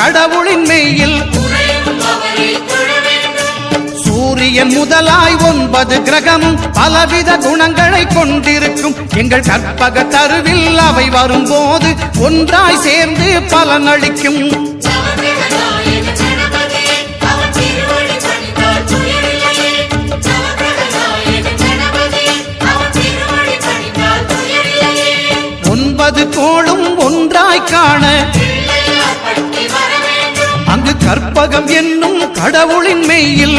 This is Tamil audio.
கடவுளின் மெய்யில் சூரியன் முதலாய் 9 கிரகமும் பலவித குணங்களை கொண்டிருக்கும் எங்கள் கற்பக தருவில் அவை வரும்போது ஒன்றாய் சேர்ந்து பலனளிக்கும். கோளும் ஒன்றாய் காண அங்கு கற்பகம் என்னும் கடவுளின் மெய்யில்